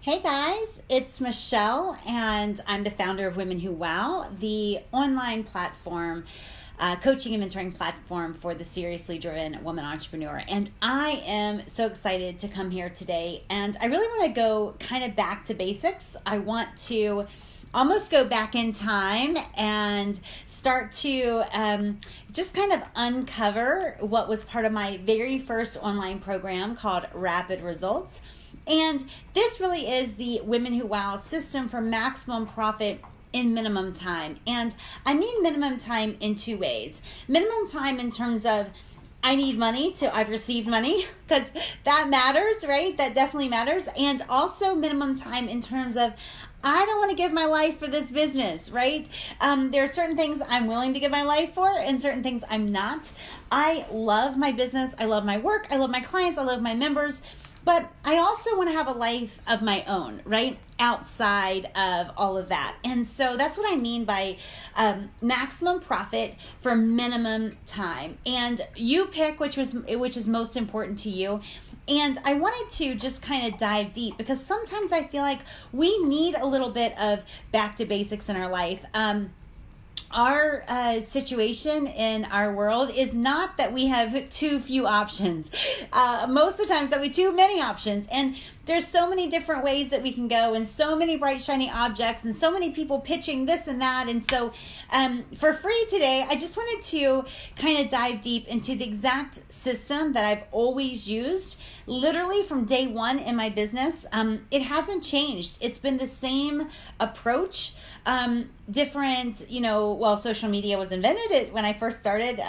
Hey guys, it's Michelle, and I'm the founder of Women Who Wow, the online platform, coaching and mentoring platform for the seriously driven woman entrepreneur. And I am so excited to come here today. And I really want to go kind of back to basics. I want to almost go back in time and start to just kind of uncover what was part of my very first online program called Rapid Results. And this really is the Women Who Wow system for maximum profit in minimum time. And I mean minimum time in two ways. Minimum time in terms of I need money to I've received money, because that matters, right? That definitely matters. And also minimum time in terms of I don't want to give my life for this business, right? There are certain things I'm willing to give my life for and certain things I'm not. I love my business. I love my work. I love my clients. I love my members. But I also want to have a life of my own, right? Outside of all of that. And so that's what I mean by maximum profit for minimum time. And you pick which is most important to you. And I wanted to just kind of dive deep because sometimes I feel like we need a little bit of back to basics in our life. Our situation in our world is not that we have too few options. Most of the times that we too many options. And there's so many different ways that we can go and so many bright, shiny objects and so many people pitching this and that. And so for free today, I just wanted to kind of dive deep into the exact system that I've always used, literally from day one in my business. It hasn't changed. It's been the same approach. Different, social media was invented when I first started.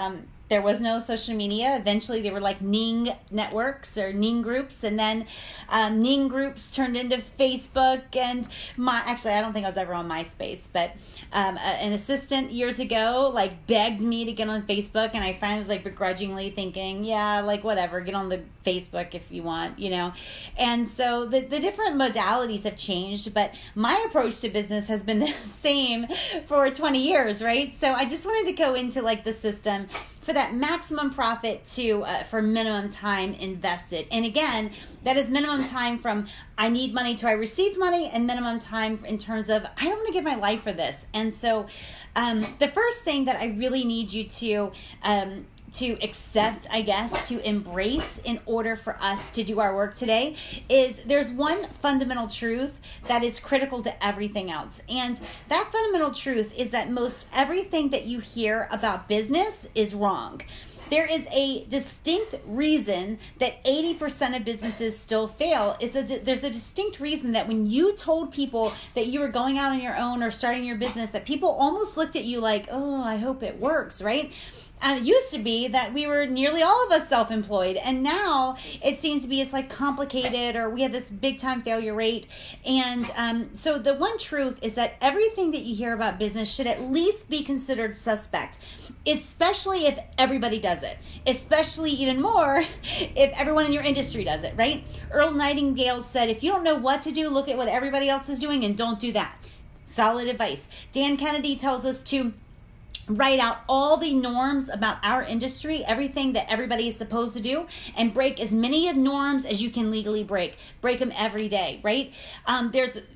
There was no social media. Eventually, they were like Ning networks or Ning groups, and then Ning groups turned into Facebook. And actually, I don't think I was ever on MySpace, but an assistant years ago begged me to get on Facebook, and I finally was begrudgingly thinking, yeah, whatever, get on the Facebook if you want, And so the different modalities have changed, but my approach to business has been the same for 20 years, right? So I just wanted to go into the system for that maximum profit for minimum time invested. And again, that is minimum time from I need money to I received money, and minimum time in terms of I don't want to give my life for this. And so the first thing that I really need you to accept, I guess, to embrace in order for us to do our work today is there's one fundamental truth that is critical to everything else. And that fundamental truth is that most everything that you hear about business is wrong. There is a distinct reason that 80% of businesses still fail. There's a distinct reason that when you told people that you were going out on your own or starting your business, that people almost looked at you like, oh, I hope it works, right? It used to be that we were nearly all of us self-employed, and now it seems to be it's complicated, or we have this big time failure rate. And so the one truth is that everything that you hear about business should at least be considered suspect, especially if everybody does it, especially even more if everyone in your industry does it, right? Earl Nightingale said, if you don't know what to do, look at what everybody else is doing and don't do that. Solid advice. Dan Kennedy tells us to write out all the norms about our industry, everything that everybody is supposed to do, and break as many of norms as you can legally break. Break them every day, right?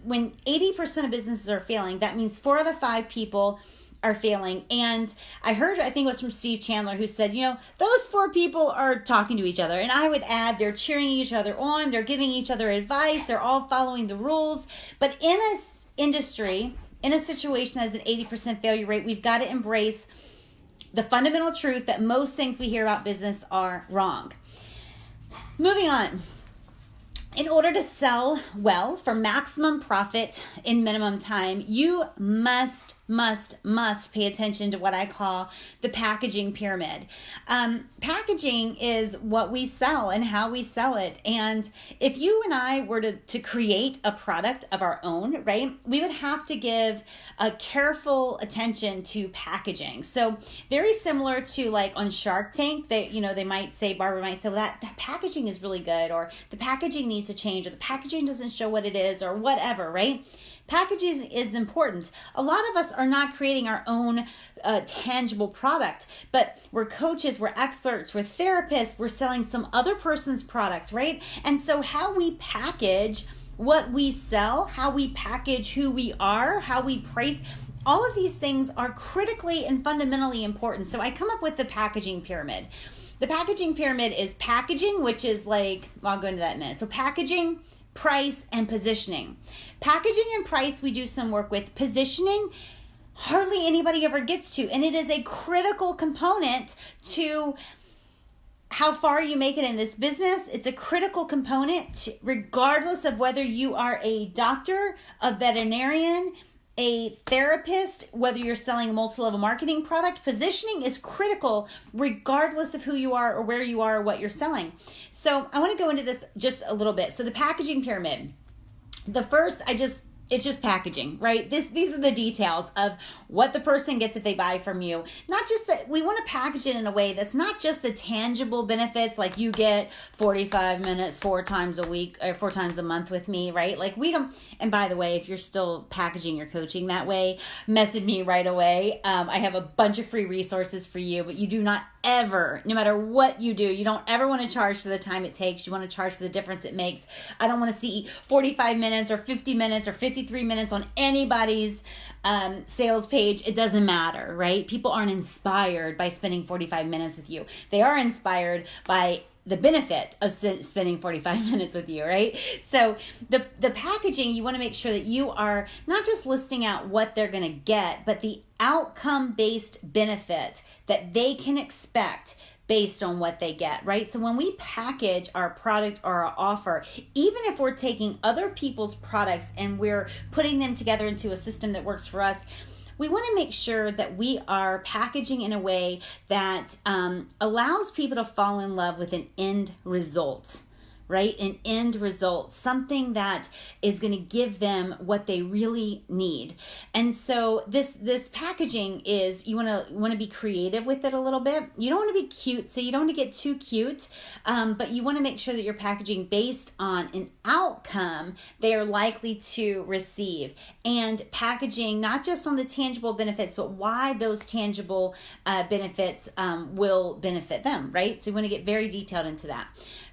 When 80% of businesses are failing, that means 4 out of 5 people are failing. And I think it was from Steve Chandler who said, those 4 people are talking to each other. And I would add, they're cheering each other on, they're giving each other advice, they're all following the rules. But in a industry, in a situation that has an 80% failure rate, we've got to embrace the fundamental truth that most things we hear about business are wrong. Moving on. In order to sell well for maximum profit in minimum time, you must pay attention to what I call the packaging pyramid. Packaging is what we sell and how we sell it. And if you and I were to create a product of our own, right, we would have to give a careful attention to packaging. So very similar to on Shark Tank, they might say, Barbara might say, well, that packaging is really good, or the packaging needs to change, or the packaging doesn't show what it is, or whatever, right? Packaging is important. A lot of us are not creating our own tangible product, but we're coaches, we're experts, we're therapists, we're selling some other person's product, right? And so how we package what we sell, how we package who we are, how we price. All of these things are critically and fundamentally important. So I come up with the packaging pyramid. The packaging pyramid is packaging, which is like, well, I'll go into that in a minute. So packaging, price, and positioning. Packaging and price, we do some work with. Positioning, hardly anybody ever gets to, and it is a critical component to how far you make it in this business. It's a critical component regardless of whether you are a doctor, a veterinarian, a therapist, whether you're selling a multi-level marketing product. Positioning is critical regardless of who you are or where you are or what you're selling. So I want to go into this just a little bit. So the packaging pyramid, the first, it's just packaging, right? These are the details of what the person gets if they buy from you. Not just that, we want to package it in a way that's not just the tangible benefits, like you get 45 minutes 4 times a week or 4 times a month with me, right? Like we don't, and by the way, if you're still packaging your coaching that way, message me right away. I have a bunch of free resources for you, but you do not ever, no matter what you do, you don't ever want to charge for the time it takes. You want to charge for the difference it makes. I don't want to see 45 minutes or 50 minutes or 53 minutes on anybody's sales page. It doesn't matter, right? People aren't inspired by spending 45 minutes with you. They are inspired by the benefit of spending 45 minutes with you, right? So the packaging, you want to make sure that you are not just listing out what they're going to get, but the outcome-based benefit that they can expect based on what they get, right? So when we package our product or our offer, even if we're taking other people's products and we're putting them together into a system that works for us, we want to make sure that we are packaging in a way that allows people to fall in love with an end result, right? An end result, something that is going to give them what they really need. And so this packaging is, you want to be creative with it a little bit. You don't want to be cute, so you don't want to get too cute, but you want to make sure that you're packaging based on an outcome they are likely to receive, and packaging not just on the tangible benefits, but why those tangible benefits will benefit them, right? So you want to get very detailed into that.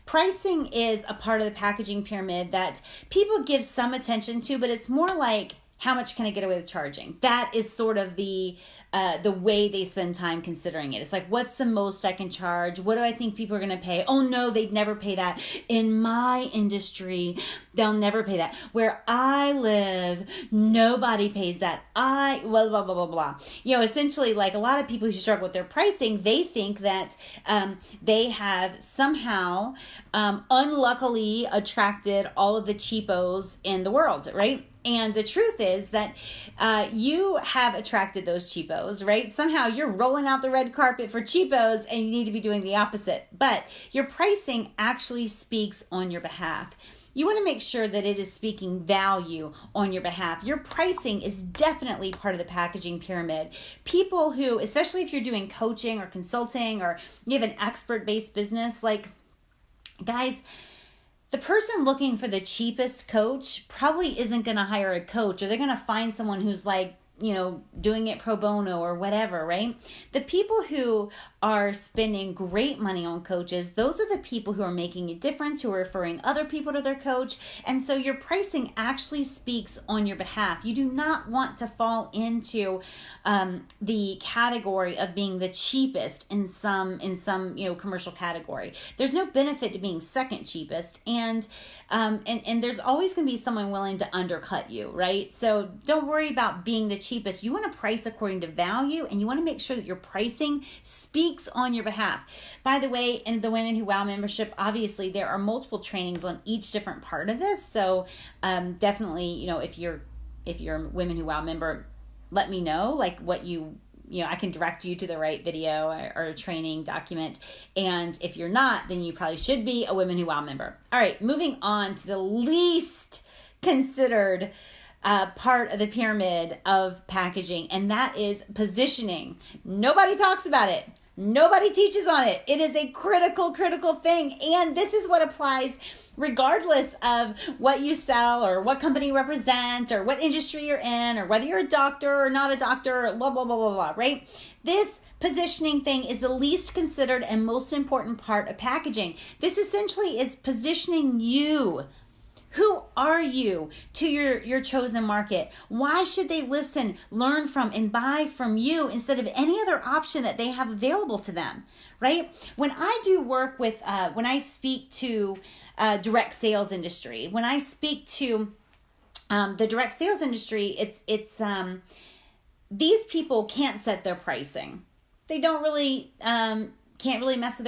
Pricing is a part of the packaging pyramid that people give some attention to, but it's more like, how much can I get away with charging? That is sort of the way they spend time considering it. It's like, what's the most I can charge? What do I think people are going to pay? Oh no, they'd never pay that. In my industry, they'll never pay that. Where I live, nobody pays that. Blah, blah, blah, blah, blah. You know, essentially, like a lot of people who struggle with their pricing, they think that they have somehow unluckily attracted all of the cheapos in the world, right? And the truth is that you have attracted those cheapos, right? Somehow you're rolling out the red carpet for cheapos and you need to be doing the opposite. But your pricing actually speaks on your behalf. You want to make sure that it is speaking value on your behalf. Your pricing is definitely part of the packaging pyramid. People who, especially if you're doing coaching or consulting or you have an expert-based business, like, guys, the person looking for the cheapest coach probably isn't going to hire a coach, or they're going to find someone who's like, you know, doing it pro bono or whatever, right? The people who are spending great money on coaches, those are the people who are making a difference, who are referring other people to their coach. And so your pricing actually speaks on your behalf. You do not want to fall into the category of being the cheapest in some commercial category. There's no benefit to being second cheapest, and there's always going to be someone willing to undercut you, right? So don't worry about being the cheapest. You want to price according to value, and you want to make sure that your pricing speaks on your behalf. By the way, in the Women Who Wow membership, obviously there are multiple trainings on each different part of this. So definitely, you know, if you're a Women Who Wow member, let me know like what I can direct you to the right video or training document. And if you're not, then you probably should be a Women Who Wow member. All right, moving on to the least considered part of the pyramid of packaging, and that is positioning. Nobody talks about it. Nobody teaches on it. It is a critical thing. And this is what applies regardless of what you sell or what company you represent or what industry you're in or whether you're a doctor or not a doctor, blah, blah, blah, blah, blah, right? This positioning thing is the least considered and most important part of packaging. This essentially is positioning you Who are you to your chosen market? Why should they listen, learn from, and buy from you instead of any other option that they have available to them, right? When I do work with, when I speak to direct sales industry, when I speak to the direct sales industry, it's these people can't set their pricing. They don't really can't really mess with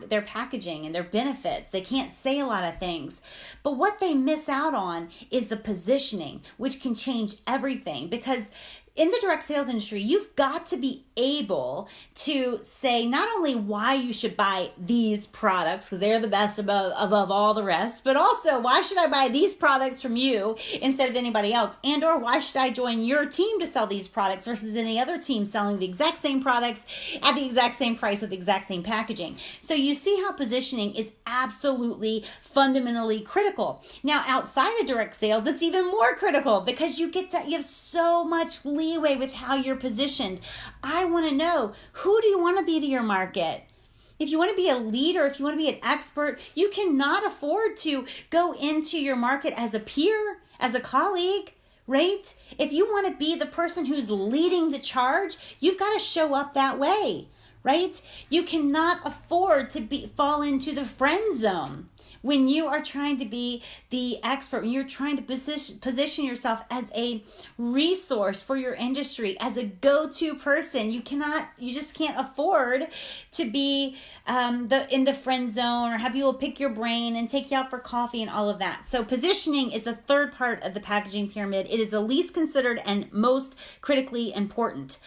their packaging and their benefits. They can't say a lot of things. But what they miss out on is the positioning, which can change everything. Because in the direct sales industry, you've got to be able to say not only why you should buy these products, because they're the best above all the rest, but also why should I buy these products from you instead of anybody else? And or why should I join your team to sell these products versus any other team selling the exact same products at the exact same price with the exact same packaging? So you see how positioning is absolutely fundamentally critical. Now, outside of direct sales, it's even more critical because you have so much leeway with how you're positioned. I want to know, who do you want to be to your market? If you want to be a leader, if you want to be an expert, you cannot afford to go into your market as a peer, as a colleague, right? If you want to be the person who's leading the charge, you've got to show up that way, right? You cannot afford to fall into the friend zone. When you are trying to be the expert, when you're trying to position yourself as a resource for your industry, as a go-to person, you just can't afford to be in the friend zone or have people pick your brain and take you out for coffee and all of that. So positioning is the third part of the packaging pyramid. It is the least considered and most critically important.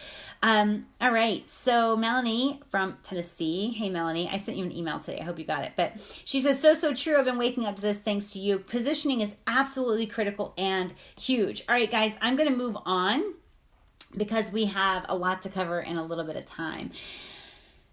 All right. So Melanie from Tennessee. Hey, Melanie, I sent you an email today. I hope you got it. But she says, so true. I've been waking up to this thanks to you. Positioning is absolutely critical and huge. All right, guys, I'm going to move on because we have a lot to cover in a little bit of time.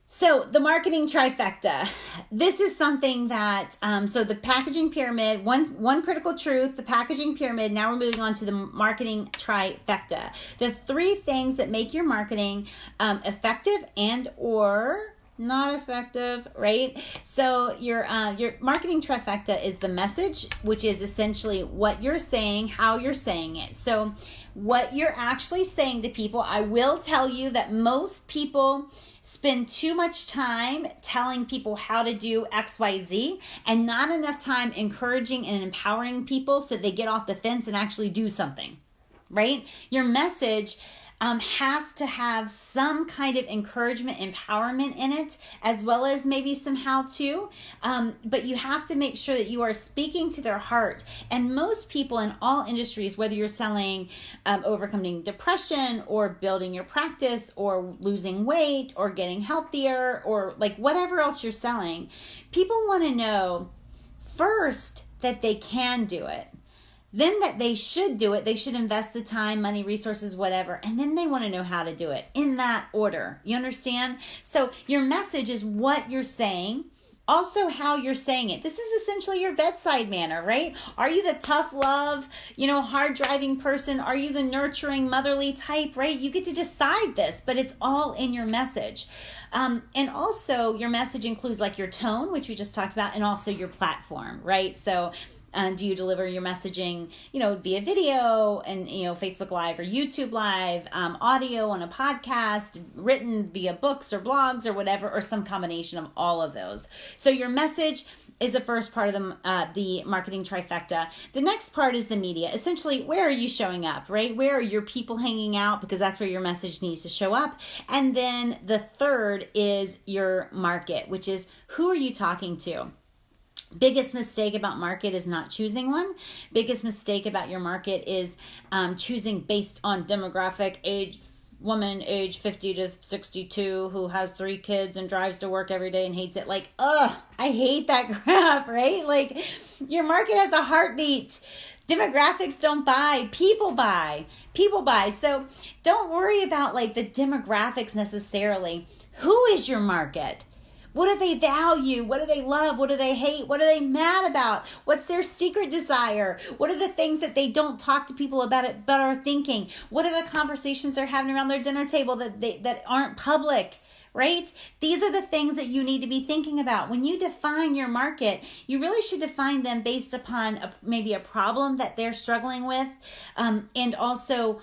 So the marketing trifecta, this is something that, so the packaging pyramid, one critical truth, the packaging pyramid, now we're moving on to the marketing trifecta. The three things that make your marketing effective and or not effective, right? So your marketing trifecta is the message, which is essentially what you're saying, how you're saying it. So what you're actually saying to people, I will tell you that most people spend too much time telling people how to do XYZ and not enough time encouraging and empowering people so they get off the fence and actually do something, right? Your message has to have some kind of encouragement, empowerment in it, as well as maybe some how-to. But you have to make sure that you are speaking to their heart. And most people in all industries, whether you're selling overcoming depression or building your practice or losing weight or getting healthier or like whatever else you're selling, people want to know first that they can do it. Then that they should do it, they should invest the time, money, resources, whatever, and then they want to know how to do it in that order. You understand? So your message is what you're saying, also how you're saying it. This is essentially your bedside manner, right? Are you the tough love, hard driving person? Are you the nurturing, motherly type, right? You get to decide this, but it's all in your message. And also your message includes like your tone, which we just talked about, and also your platform, right? So do you deliver your messaging, via video and, Facebook Live or YouTube Live, audio on a podcast, written via books or blogs or whatever, or some combination of all of those. So your message is the first part of the marketing trifecta. The next part is the media. Essentially, where are you showing up, right? Where are your people hanging out? Because that's where your message needs to show up. And then the third is your market, which is who are you talking to? Biggest mistake about market is not choosing one. Biggest mistake about your market is choosing based on demographic, age, woman age 50 to 62 who has 3 kids and drives to work every day and hates it. Like, I hate that crap, right? Like, your market has a heartbeat. Demographics don't buy, people buy. People buy. So don't worry about like the demographics necessarily. Who is your market? What do they value? What do they love? What do they hate? What are they mad about? What's their secret desire? What are the things that they don't talk to people about it but are thinking? What are the conversations they're having around their dinner table that aren't public, right? These are the things that you need to be thinking about. When you define your market, you really should define them based upon maybe a problem that they're struggling with, and also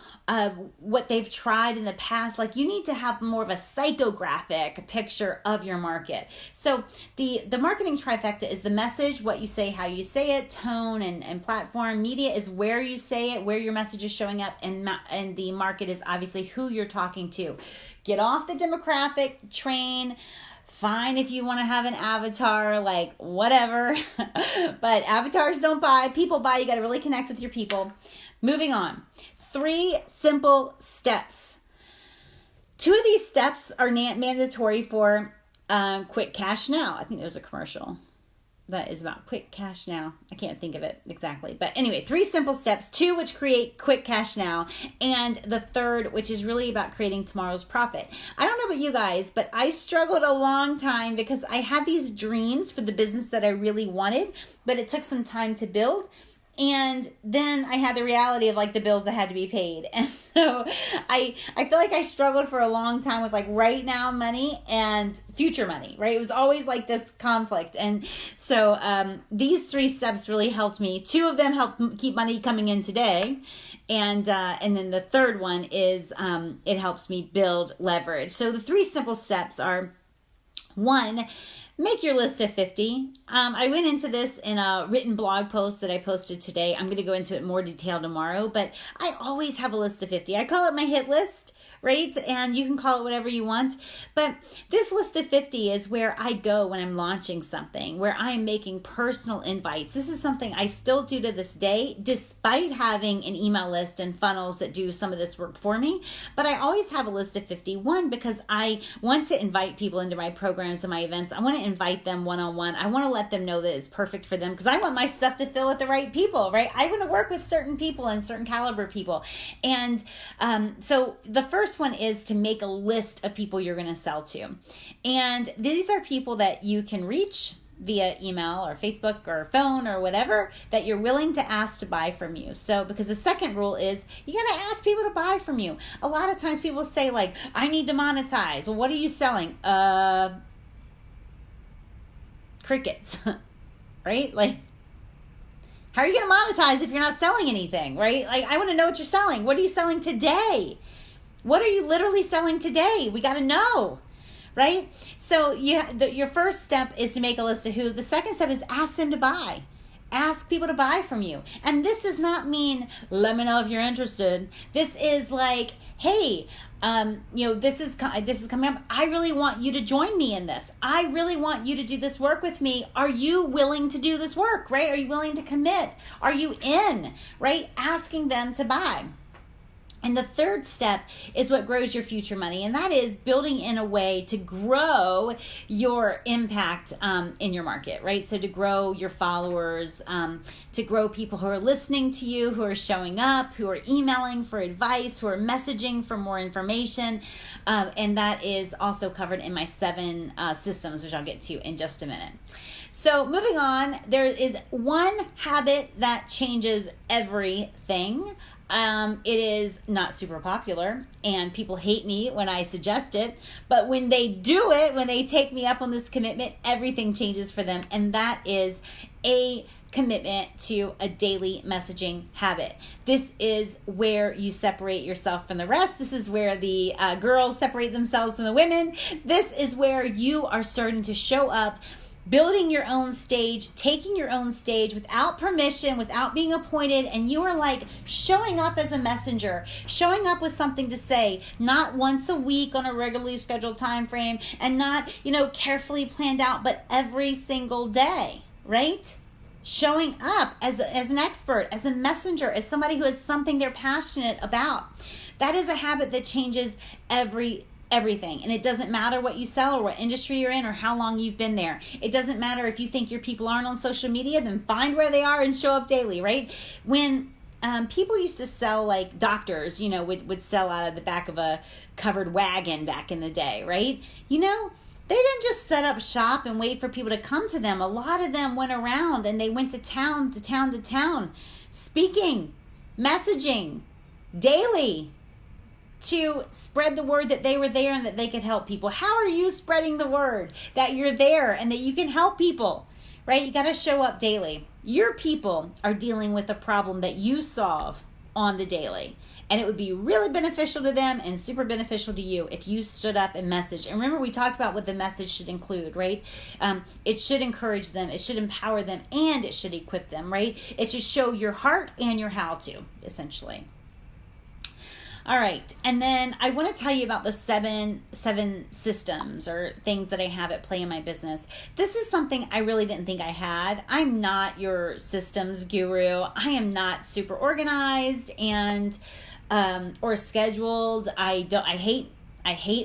what they've tried in the past. Like, you need to have more of a psychographic picture of your market. So the marketing trifecta is the message, what you say, how you say it, tone and platform. Media is where you say it, where your message is showing up, and the market is obviously who you're talking to. Get off the demographic train. Fine if you want to have an avatar, like whatever. But avatars don't buy. People buy. You got to really connect with your people. Moving on. 3 simple steps. 2 of these steps are mandatory for Quick Cash Now. I think there's a commercial that is about quick cash now. I can't think of it exactly. But anyway, 3 simple steps, 2 which create quick cash now, and the 3rd, which is really about creating tomorrow's profit. I don't know about you guys, but I struggled a long time because I had these dreams for the business that I really wanted, but it took some time to build. And then I had the reality of like the bills that had to be paid. And so I feel like I struggled for a long time with like right now money and future money, right? It was always like this conflict. And so these 3 steps really helped me. 2 of them helped keep money coming in today. And then the 3rd one is it helps me build leverage. So the 3 simple steps are: 1, make your list of 50. I went into this in a written blog post that I posted today. I'm going to go into it in more detail tomorrow, but I always have a list of 50. I call it my hit list, right? And you can call it whatever you want. But this list of 50 is where I go when I'm launching something, where I'm making personal invites. This is something I still do to this day, despite having an email list and funnels that do some of this work for me. But I always have a list of 51 because I want to invite people into my programs and my events. I want to invite them one-on-one. I want to let them know that it's perfect for them because I want my stuff to fill with the right people, right? I want to work with certain people and certain caliber people. And so the first one is to make a list of people you're going to sell to. And these are people that you can reach via email or Facebook or phone or whatever that you're willing to ask to buy from you. So, because the second rule is you got to ask people to buy from you. A lot of times people say like, I need to monetize. Well, what are you selling? Crickets, right? Like, how are you going to monetize if you're not selling anything, right? Like, I want to know what you're selling. What are you selling today? What are you literally selling today? We got to know, right? So your first step is to make a list of who. The second step is ask them to buy. Ask people to buy from you. And this does not mean, let me know if you're interested. This is like, hey, this is coming up. I really want you to join me in this. I really want you to do this work with me. Are you willing to do this work, right? Are you willing to commit? Are you in, right? Asking them to buy. And the 3rd step is what grows your future money, and that is building in a way to grow your impact in your market, right? So to grow your followers, to grow people who are listening to you, who are showing up, who are emailing for advice, who are messaging for more information, and that is also covered in my 7 systems, which I'll get to in just a minute. So moving on, there is one habit that changes everything. It is not super popular and people hate me when I suggest it, but when they do it, when they take me up on this commitment, everything changes for them. And that is a commitment to a daily messaging habit. This is where you separate yourself from the rest. This is where the girls separate themselves from the women. This is where you are starting to show up, building your own stage, taking your own stage without permission, without being appointed, and you are like showing up as a messenger, showing up with something to say, not once a week on a regularly scheduled time frame, and not, carefully planned out, but every single day, right? Showing up as an expert, as a messenger, as somebody who has something they're passionate about. That is a habit that changes everything. And it doesn't matter what you sell or what industry you're in or how long you've been there. It doesn't matter if you think your people aren't on social media, then find where they are and show up daily, right? When people used to sell, like doctors, would sell out of the back of a covered wagon back in the day, right? They didn't just set up shop and wait for people to come to them. A lot of them went around and they went to town, speaking, messaging daily, to spread the word that they were there and that they could help people. How are you spreading the word that you're there and that you can help people, right? You got to show up daily. Your people are dealing with a problem that you solve on the daily. And it would be really beneficial to them and super beneficial to you if you stood up and messaged. And remember, we talked about what the message should include, right? It should encourage them, it should empower them, and it should equip them, right? It should show your heart and your how to, essentially. All right, and then I want to tell you about the seven systems or things that I have at play in my business. This is something I really didn't think I had. I'm not your systems guru. I am not super organized and or scheduled. I hate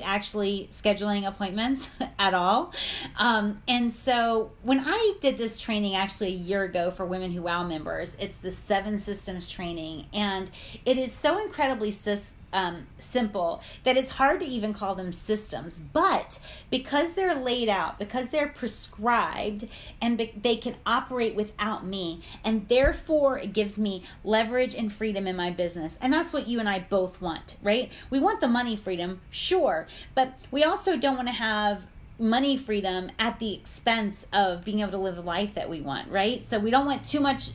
actually scheduling appointments at all. And so when I did this training actually a year ago for Women Who Wow members, it's the 7 systems training. And it is so incredibly simple that it's hard to even call them systems. But because they're laid out, because they're prescribed, and they can operate without me, and therefore it gives me leverage and freedom in my business. And that's what you and I both want, right? We want the money freedom, sure, but we also don't want to have money freedom at the expense of being able to live the life that we want, right? So we don't want too much,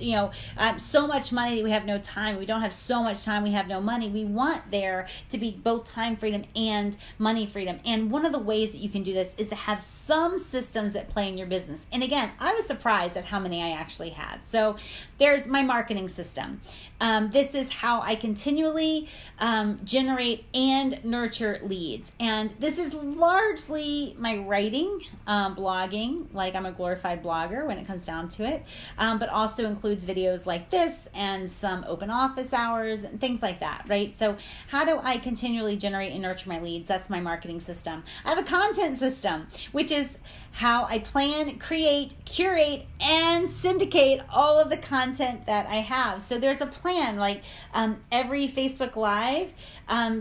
so much money that we have no time. We don't have so much time we have no money. We want there to be both time freedom and money freedom. And one of the ways that you can do this is to have some systems at play in your business. And again, I was surprised at how many I actually had. So there's my marketing system. This is how I continually generate and nurture leads. And this is largely my writing, blogging, like I'm a glorified blogger when it comes down to it, but also includes videos like this and some open office hours and things like that, right? So how do I continually generate and nurture my leads? That's my marketing system. I have a content system, which is how I plan, create, curate, and syndicate all of the content that I have. So there's a plan, like every Facebook Live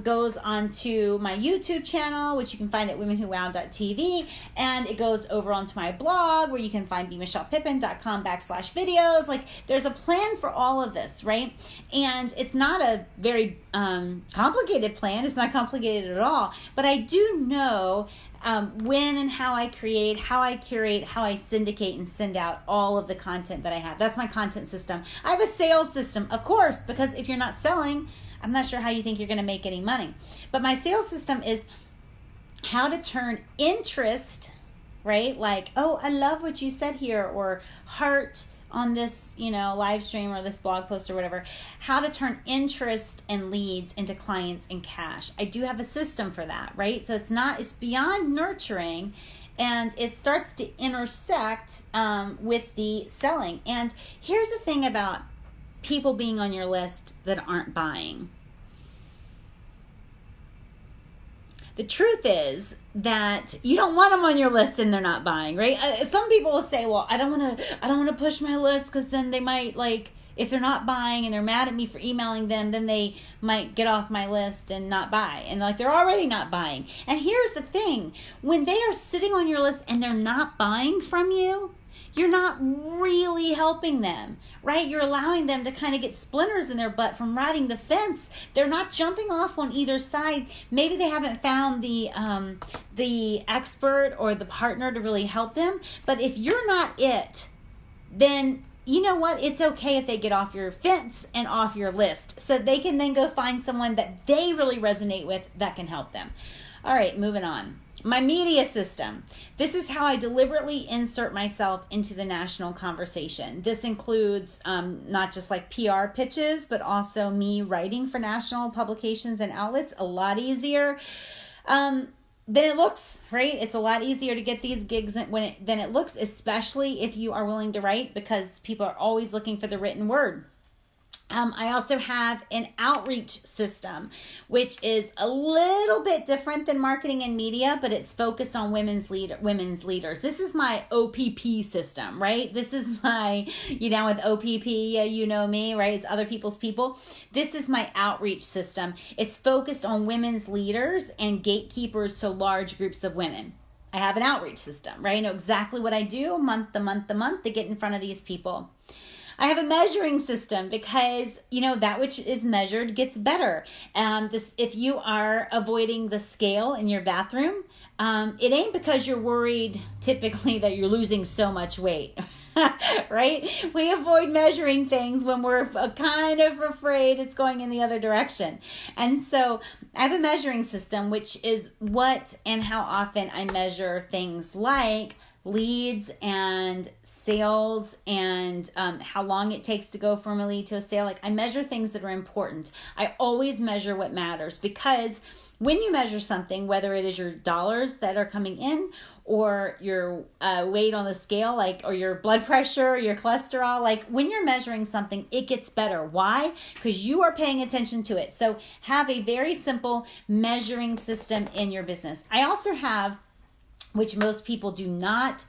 goes onto my YouTube channel, which you can find at womenwhowow.tv, and it goes over onto my blog, where you can find bmichellepippin.com/videos. Like, there's a plan for all of this, right? And it's not a very complicated plan. It's not complicated at all, but I do know when and how I create, how I curate, how I syndicate and send out all of the content that I have. That's my content system. I have a sales system, of course, because if you're not selling, I'm not sure how you think you're going to make any money. But my sales system is how to turn interest, right? Like, oh, I love what you said here, or heart on this, live stream or this blog post or whatever, how to turn interest and leads into clients and cash. I do have a system for that, right? So it's beyond nurturing, and it starts to intersect with the selling. And here's the thing about people being on your list that aren't buying. The truth is that you don't want them on your list and they're not buying, right? Some people will say, well, I don't want to push my list, because then they might, if they're not buying and they're mad at me for emailing them, then they might get off my list and not buy. And they're already not buying. And here's the thing, when they are sitting on your list and they're not buying from you, you're not really helping them, right? You're allowing them to kind of get splinters in their butt from riding the fence. They're not jumping off on either side. Maybe they haven't found the expert or the partner to really help them. But if you're not it, then you know what? It's okay if they get off your fence and off your list, so they can then go find someone that they really resonate with that can help them. All right, moving on. My media system. This is how I deliberately insert myself into the national conversation. This includes not just like PR pitches, but also me writing for national publications and outlets. A lot easier than it looks, right? It's a lot easier to get these gigs than it looks, especially if you are willing to write, because people are always looking for the written word. I also have an outreach system, which is a little bit different than marketing and media, but it's focused on women's leaders. This is my OPP system, right? This is my, you down with OPP? Yeah, you know me, right? It's other people's people. This is my outreach system. It's focused on women's leaders and gatekeepers to large groups of women. I have an outreach system, right? I know exactly what I do month to month to get in front of these people. I have a measuring system because, that which is measured gets better. If you are avoiding the scale in your bathroom, it ain't because you're worried typically that you're losing so much weight. Right? We avoid measuring things when we're kind of afraid it's going in the other direction. And so I have a measuring system, which is what and how often I measure things like leads and sales and how long it takes to go from a lead to a sale. Like, I measure things that are important. I always measure what matters, because when you measure something, whether it is your dollars that are coming in or your weight on the scale, or your blood pressure, or your cholesterol, when you're measuring something, it gets better. Why? Because you are paying attention to it. So have a very simple measuring system in your business. I also have, which most people do not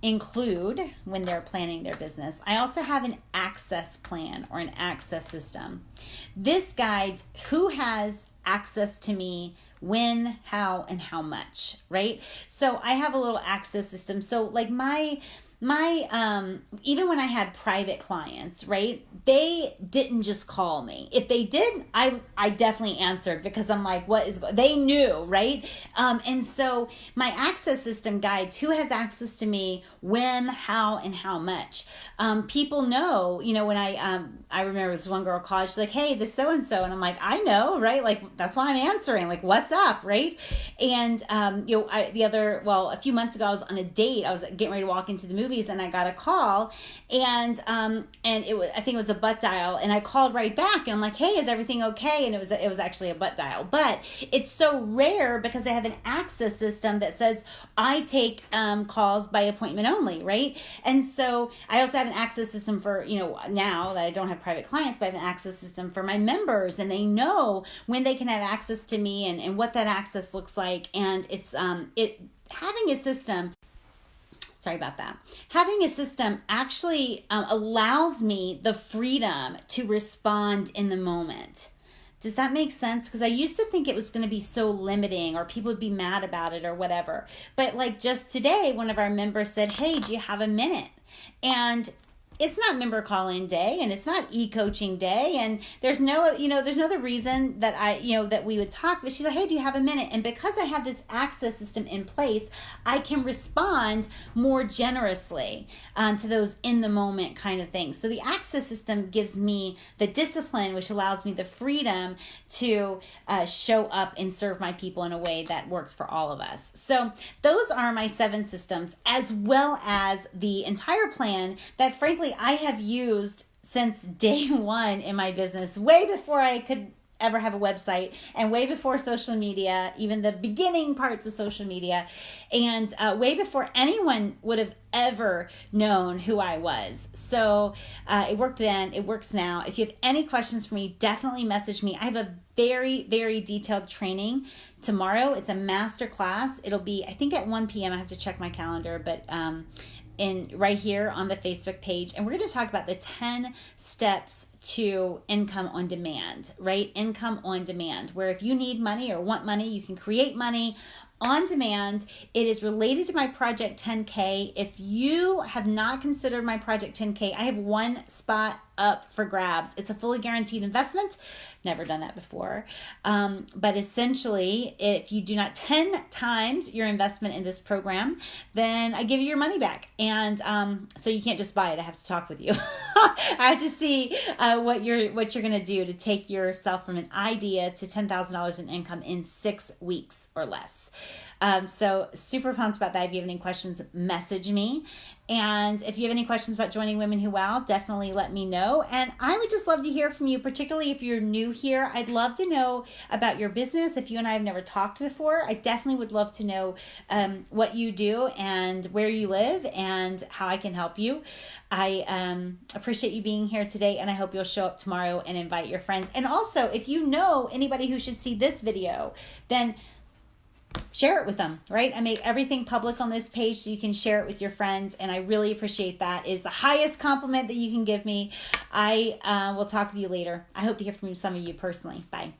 include when they're planning their business, I also have an access plan or an access system. This guides who has access to me, when, how, and how much, right? So I have a little access system. So my even when I had private clients, right, they didn't just call me. If they did, I definitely answered, because I'm like, they knew, right? And so my access system guides who has access to me, when, how, and how much. People know, when I remember this one girl called, she's like, hey, this so-and-so. And I'm like, I know, right? That's why I'm answering, what's up, right? And, a few months ago, I was on a date. I was getting ready to walk into the movies, and I got a call, and I think it was a butt dial, and I called right back, and I'm like, hey, is everything okay? And it was actually a butt dial. But it's so rare because I have an access system that says I take calls by appointment only, right? And so I also have an access system for, now that I don't have private clients, but I have an access system for my members, and they know when they can have access to me and what that access looks like. And it's having a system. Sorry about that. Having a system actually allows me the freedom to respond in the moment. Does that make sense? Because I used to think it was going to be so limiting, or people would be mad about it or whatever. But just today, one of our members said, hey, do you have a minute? And it's not member call-in day, and it's not e-coaching day, and there's no other reason that that we would talk. But she's like, hey, do you have a minute? And because I have this access system in place, I can respond more generously to those in the moment kind of things. So the access system gives me the discipline, which allows me the freedom to show up and serve my people in a way that works for all of us. So those are my 7 systems, as well as the entire plan that, frankly, I have used since day one in my business, way before I could ever have a website, and way before social media, even the beginning parts of social media, and way before anyone would have ever known who I was. So it worked then, it works now. If you have any questions for me, definitely message me. I have a very, very detailed training tomorrow. It's a master class. It'll be, I think, at 1 p.m. I have to check my calendar, but right here on the Facebook page. And we're going to talk about the 10 steps to income on demand, right? Income on demand, where if you need money or want money, you can create money on demand. It is related to my Project 10K. If you have not considered my Project 10K, I have one spot up for grabs. It's a fully guaranteed investment. Never done that before. But essentially, if you do not 10 times your investment in this program, then I give you your money back. And so you can't just buy it. I have to talk with you. I have to see what you're going to do to take yourself from an idea to $10,000 in income in 6 weeks or less. So super pumped about that. If you have any questions, message me. And if you have any questions about joining Women Who Wow, definitely let me know. And I would just love to hear from you, particularly if you're new here. I'd love to know about your business. If you and I have never talked before, I definitely would love to know what you do and where you live and how I can help you. I appreciate you being here today, and I hope you'll show up tomorrow and invite your friends. And also, if you know anybody who should see this video, then share it with them, right? I make everything public on this page so you can share it with your friends, and I really appreciate that. Is the highest compliment that you can give me. I will talk with you later. I hope to hear from some of you personally. Bye.